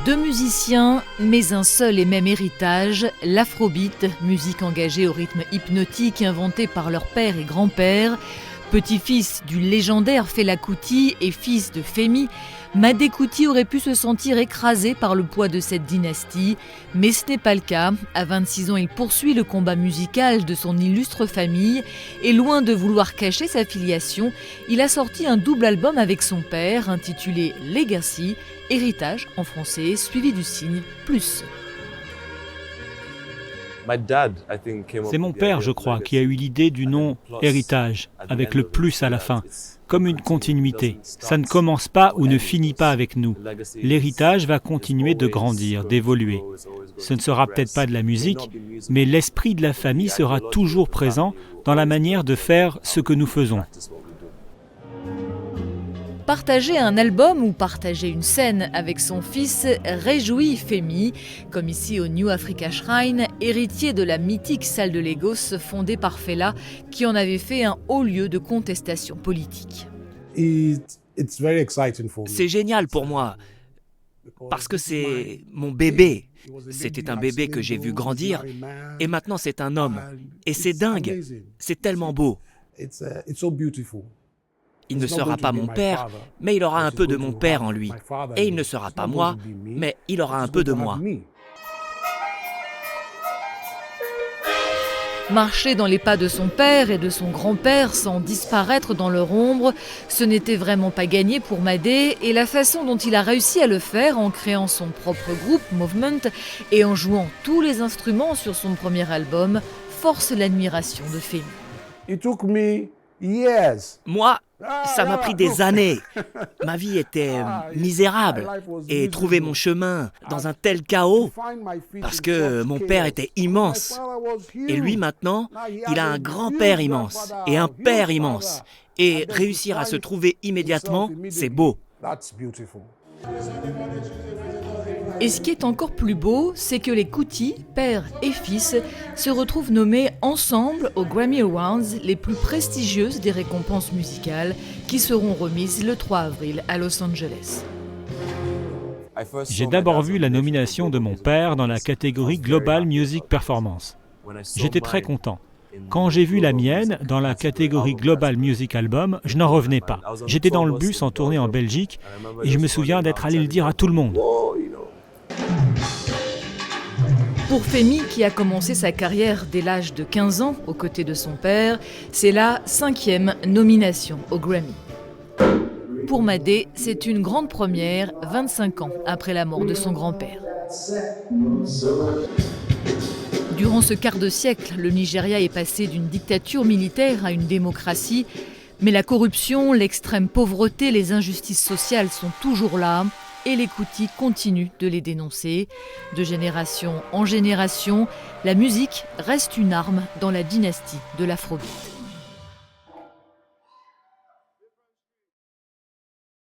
Deux musiciens, mais un seul et même héritage, l'afrobeat, musique engagée au rythme hypnotique inventée par leur père et grand-père. Petit-fils du légendaire Fela Kuti et fils de Femi, Madé Kuti aurait pu se sentir écrasé par le poids de cette dynastie, mais ce n'est pas le cas. À 26 ans, il poursuit le combat musical de son illustre famille et loin de vouloir cacher sa filiation, il a sorti un double album avec son père intitulé Legacy, héritage en français, suivi du signe plus. C'est mon père, je crois, qui a eu l'idée du nom « héritage », avec le « plus » à la fin, comme une continuité. Ça ne commence pas ou ne finit pas avec nous. L'héritage va continuer de grandir, d'évoluer. Ce ne sera peut-être pas de la musique, mais l'esprit de la famille sera toujours présent dans la manière de faire ce que nous faisons. Partager un album ou partager une scène avec son fils réjouit Femi, comme ici au New Africa Shrine, héritier de la mythique salle de Lagos fondée par Fela, qui en avait fait un haut lieu de contestation politique. C'est génial pour moi, parce que c'est mon bébé. C'était un bébé que j'ai vu grandir, et maintenant c'est un homme. Et c'est dingue, c'est tellement beau. Il ne sera pas mon père, mais il aura un peu de mon père en lui. Et il ne sera pas moi, mais il aura un peu de moi. Marcher dans les pas de son père et de son grand-père sans disparaître dans leur ombre, ce n'était vraiment pas gagné pour Madé, et la façon dont il a réussi à le faire en créant son propre groupe, Movement, et en jouant tous les instruments sur son premier album, force l'admiration de Femi. Moi, ça m'a pris des années. Ma vie était misérable. Et trouver mon chemin dans un tel chaos, parce que mon père était immense. Et lui, maintenant, il a un grand-père immense et un père immense. Et réussir à se trouver immédiatement, c'est beau. Et ce qui est encore plus beau, c'est que les Kuti, père et fils, se retrouvent nommés ensemble aux Grammy Awards, les plus prestigieuses des récompenses musicales, qui seront remises le 3 avril à Los Angeles. J'ai d'abord vu la nomination de mon père dans la catégorie Global Music Performance. J'étais très content. Quand j'ai vu la mienne dans la catégorie Global Music Album, je n'en revenais pas. J'étais dans le bus en tournée en Belgique et je me souviens d'être allé le dire à tout le monde. Pour Femi, qui a commencé sa carrière dès l'âge de 15 ans aux côtés de son père, c'est la 5e nomination au Grammy. Pour Madé, c'est une grande première 25 ans après la mort de son grand-père. Durant ce quart de siècle, le Nigeria est passé d'une dictature militaire à une démocratie, mais la corruption, l'extrême pauvreté, les injustices sociales sont toujours là. Et les Kuti continuent de les dénoncer. De génération en génération, la musique reste une arme dans la dynastie de l'Afrobeat.